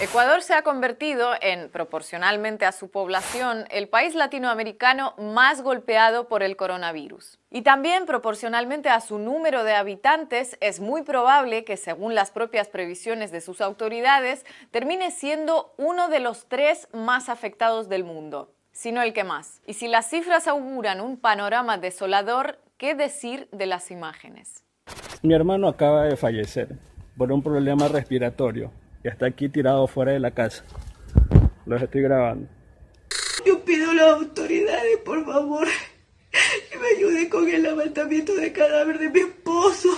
Ecuador se ha convertido en, proporcionalmente a su población, el país latinoamericano más golpeado por el coronavirus. Y también, proporcionalmente a su número de habitantes, es muy probable que, según las propias previsiones de sus autoridades, termine siendo uno de los 3 más afectados del mundo, si no el que más. Y si las cifras auguran un panorama desolador, ¿qué decir de las imágenes? Mi hermano acaba de fallecer por un problema respiratorio. Y está aquí tirado fuera de la casa. Los estoy grabando. Yo pido a las autoridades, por favor, que me ayuden con el levantamiento del cadáver de mi esposo.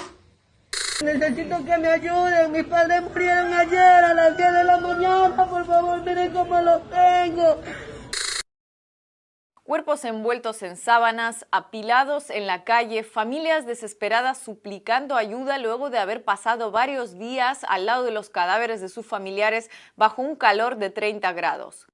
Necesito que me ayuden. Mis padres murieron ayer a las 10 de la mañana. Por favor, miren cómo los tengo. Cuerpos envueltos en sábanas, apilados en la calle, familias desesperadas suplicando ayuda luego de haber pasado varios días al lado de los cadáveres de sus familiares bajo un calor de 30 grados.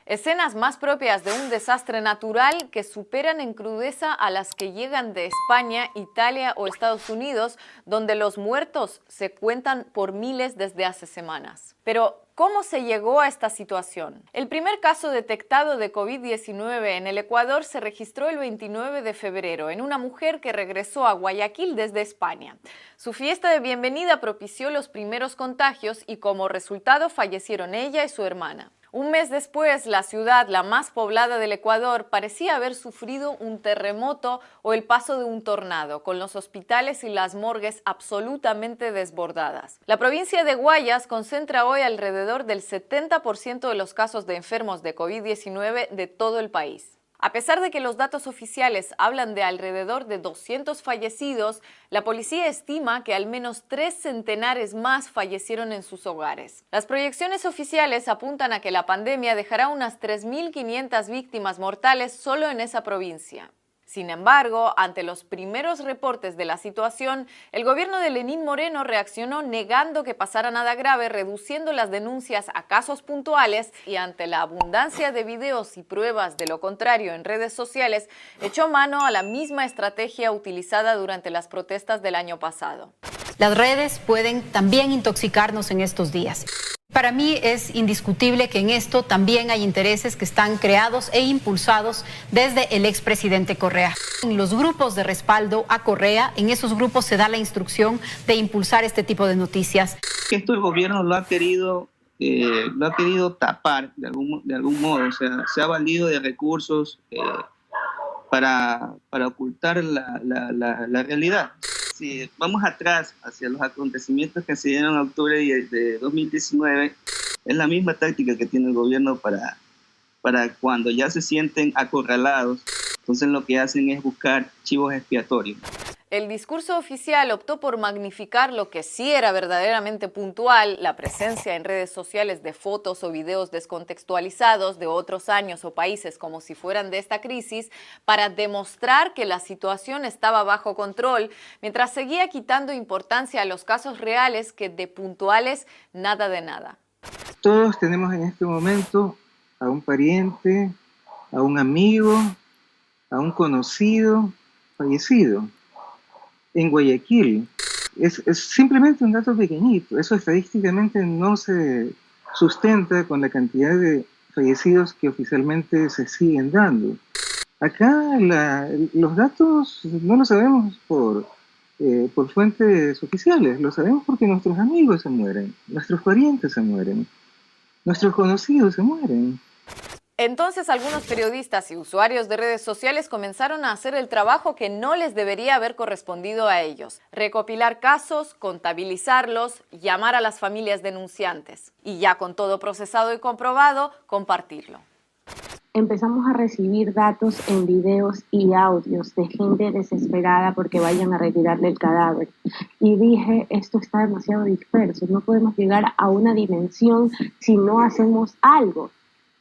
Escenas más propias de un desastre natural que superan en crudeza a las que llegan de España, Italia o Estados Unidos, donde los muertos se cuentan por miles desde hace semanas. Pero, ¿cómo se llegó a esta situación? El primer caso detectado de COVID-19 en el Ecuador se registró el 29 de febrero en una mujer que regresó a Guayaquil desde España. Su fiesta de bienvenida propició los primeros contagios y como resultado fallecieron ella y su hermana. Un mes después, la ciudad, la más poblada del Ecuador, parecía haber sufrido un terremoto o el paso de un tornado, con los hospitales y las morgues absolutamente desbordadas. La provincia de Guayas concentra hoy alrededor del 70% de los casos de enfermos de COVID-19 de todo el país. A pesar de que los datos oficiales hablan de alrededor de 200 fallecidos, la policía estima que al menos 3 centenares más fallecieron en sus hogares. Las proyecciones oficiales apuntan a que la pandemia dejará unas 3.500 víctimas mortales solo en esa provincia. Sin embargo, ante los primeros reportes de la situación, el gobierno de Lenín Moreno reaccionó negando que pasara nada grave, reduciendo las denuncias a casos puntuales y ante la abundancia de videos y pruebas de lo contrario en redes sociales, echó mano a la misma estrategia utilizada durante las protestas del año pasado. Las redes pueden también intoxicarnos en estos días. Para mí es indiscutible que en esto también hay intereses que están creados e impulsados desde el expresidente Correa. En los grupos de respaldo a Correa, en esos grupos se da la instrucción de impulsar este tipo de noticias. Esto el gobierno lo ha querido tapar de algún modo, o sea, se ha valido de recursos para ocultar la realidad. Si vamos atrás hacia los acontecimientos que se dieron en octubre de 2019, es la misma táctica que tiene el gobierno para cuando ya se sienten acorralados, entonces lo que hacen es buscar chivos expiatorios. El discurso oficial optó por magnificar lo que sí era verdaderamente puntual, la presencia en redes sociales de fotos o videos descontextualizados de otros años o países como si fueran de esta crisis, para demostrar que la situación estaba bajo control, mientras seguía quitando importancia a los casos reales que de puntuales nada de nada. Todos tenemos en este momento a un pariente, a un amigo, a un conocido fallecido. En Guayaquil, es simplemente un dato pequeñito, eso estadísticamente no se sustenta con la cantidad de fallecidos que oficialmente se siguen dando. Acá los datos no los sabemos por fuentes oficiales, lo sabemos porque nuestros amigos se mueren, nuestros parientes se mueren, nuestros conocidos se mueren. Entonces algunos periodistas y usuarios de redes sociales comenzaron a hacer el trabajo que no les debería haber correspondido a ellos: recopilar casos, contabilizarlos, llamar a las familias denunciantes y ya con todo procesado y comprobado, compartirlo. Empezamos a recibir datos en videos y audios de gente desesperada porque vayan a retirarle el cadáver. Y dije, esto está demasiado disperso, no podemos llegar a una dimensión si no hacemos algo.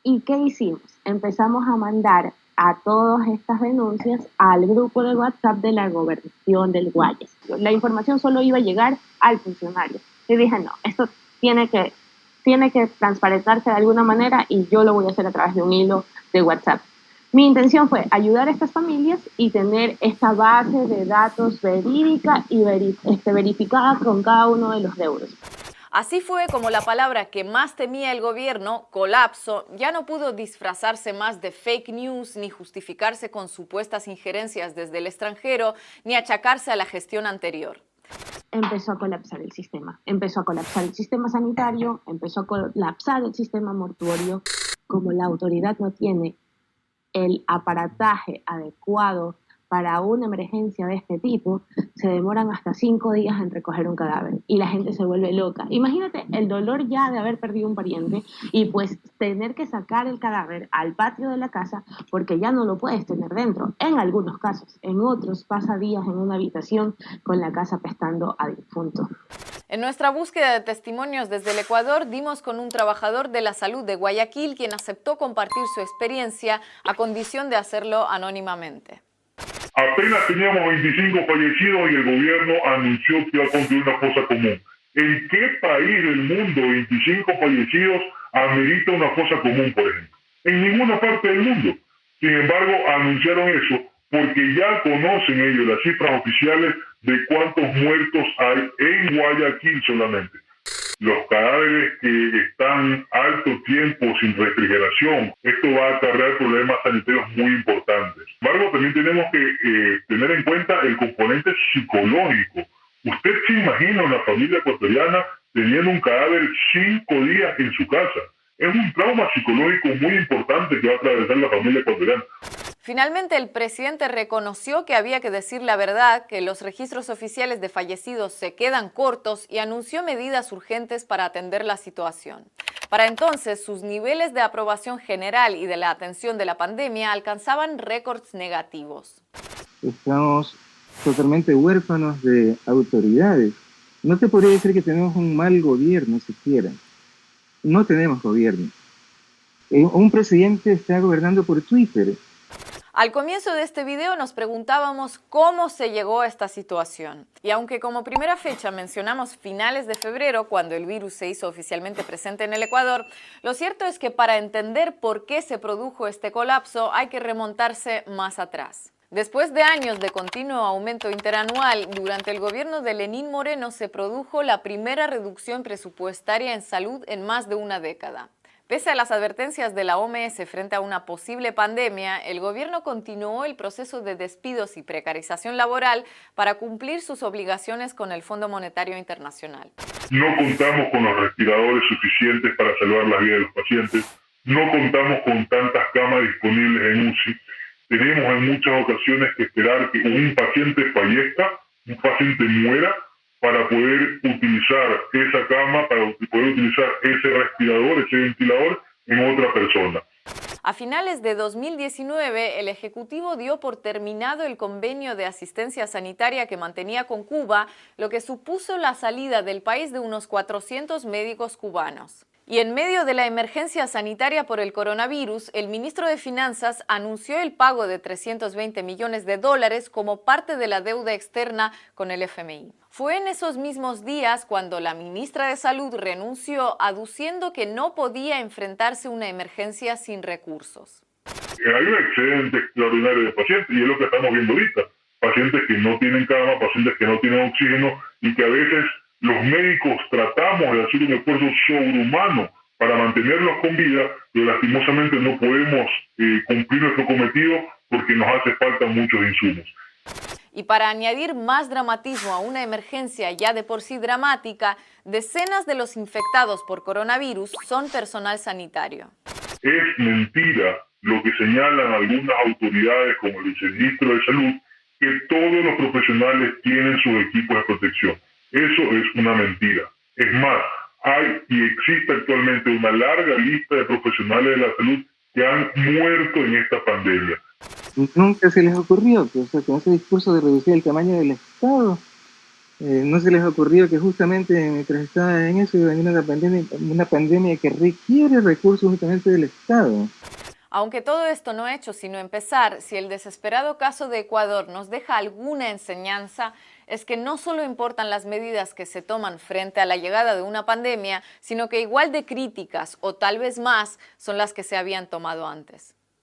¿Y qué hicimos? Empezamos a mandar a todas estas denuncias al grupo de WhatsApp de la gobernación del Guayas. La información solo iba a llegar al funcionario. Y dije, no, esto tiene que transparentarse de alguna manera y yo lo voy a hacer a través de un hilo de WhatsApp. Mi intención fue ayudar a estas familias y tener esta base de datos verídica y verificada con cada uno de los deudos. Así fue como la palabra que más temía el gobierno, colapso, ya no pudo disfrazarse más de fake news ni justificarse con supuestas injerencias desde el extranjero ni achacarse a la gestión anterior. Empezó a colapsar el sistema. Empezó a colapsar el sistema sanitario, empezó a colapsar el sistema mortuorio. Como la autoridad no tiene el aparataje adecuado para una emergencia de este tipo, se demoran hasta 5 días en recoger un cadáver y la gente se vuelve loca. Imagínate el dolor ya de haber perdido un pariente y pues tener que sacar el cadáver al patio de la casa porque ya no lo puedes tener dentro, en algunos casos. En otros pasa días en una habitación con la casa apestando a difunto. En nuestra búsqueda de testimonios desde el Ecuador dimos con un trabajador de la salud de Guayaquil quien aceptó compartir su experiencia a condición de hacerlo anónimamente. Apenas teníamos 25 fallecidos y el gobierno anunció que iba a construir una fosa común. ¿En qué país del mundo 25 fallecidos amerita una fosa común, por ejemplo? En ninguna parte del mundo. Sin embargo, anunciaron eso porque ya conocen ellos las cifras oficiales de cuántos muertos hay en Guayaquil solamente. Los cadáveres que están alto tiempo sin refrigeración, esto va a acarrear problemas sanitarios muy importantes. Sin embargo, también tenemos que tener en cuenta el componente psicológico. ¿Usted se imagina una familia ecuatoriana teniendo un cadáver 5 días en su casa? Es un trauma psicológico muy importante que va a atravesar la familia ecuatoriana. Finalmente, el presidente reconoció que había que decir la verdad, que los registros oficiales de fallecidos se quedan cortos y anunció medidas urgentes para atender la situación. Para entonces, sus niveles de aprobación general y de la atención de la pandemia alcanzaban récords negativos. Estamos totalmente huérfanos de autoridades. No te podría decir que tenemos un mal gobierno siquiera. No tenemos gobierno. Un presidente está gobernando por Twitter. Al comienzo de este video nos preguntábamos cómo se llegó a esta situación. Y aunque como primera fecha mencionamos finales de febrero, cuando el virus se hizo oficialmente presente en el Ecuador, lo cierto es que para entender por qué se produjo este colapso hay que remontarse más atrás. Después de años de continuo aumento interanual, durante el gobierno de Lenín Moreno se produjo la primera reducción presupuestaria en salud en más de una década. Pese a las advertencias de la OMS frente a una posible pandemia, el gobierno continuó el proceso de despidos y precarización laboral para cumplir sus obligaciones con el Fondo Monetario Internacional. No contamos con los respiradores suficientes para salvar la vida de los pacientes, no contamos con tantas camas disponibles en UCI, tenemos en muchas ocasiones que esperar que un paciente fallezca, un paciente muera, para poder utilizar esa cama, para poder utilizar ese respirador, ese ventilador en otra persona. A finales de 2019, el Ejecutivo dio por terminado el convenio de asistencia sanitaria que mantenía con Cuba, lo que supuso la salida del país de unos 400 médicos cubanos. Y en medio de la emergencia sanitaria por el coronavirus, el ministro de Finanzas anunció el pago de $320 millones como parte de la deuda externa con el FMI. Fue en esos mismos días cuando la ministra de Salud renunció, aduciendo que no podía enfrentarse a una emergencia sin recursos. Hay un excedente extraordinario de pacientes y es lo que estamos viendo ahorita. Pacientes que no tienen cama, pacientes que no tienen oxígeno y que a veces los médicos tratamos de hacer un esfuerzo sobrehumano para mantenerlos con vida, pero lastimosamente no podemos cumplir nuestro cometido porque nos hace falta muchos insumos. Y para añadir más dramatismo a una emergencia ya de por sí dramática, decenas de los infectados por coronavirus son personal sanitario. Es mentira lo que señalan algunas autoridades como el Viceministro de Salud, que todos los profesionales tienen sus equipos de protección. Eso es una mentira. Es más, hay y existe actualmente una larga lista de profesionales de la salud que han muerto en esta pandemia. Nunca se les ocurrió, o sea, con ese discurso de reducir el tamaño del Estado, no se les ocurrió que justamente mientras estaba en eso iba a venir una pandemia que requiere recursos justamente del Estado. Aunque todo esto no ha hecho sino empezar, si el desesperado caso de Ecuador nos deja alguna enseñanza, es que no solo importan las medidas que se toman frente a la llegada de una pandemia, sino que igual de críticas, o tal vez más, son las que se habían tomado antes.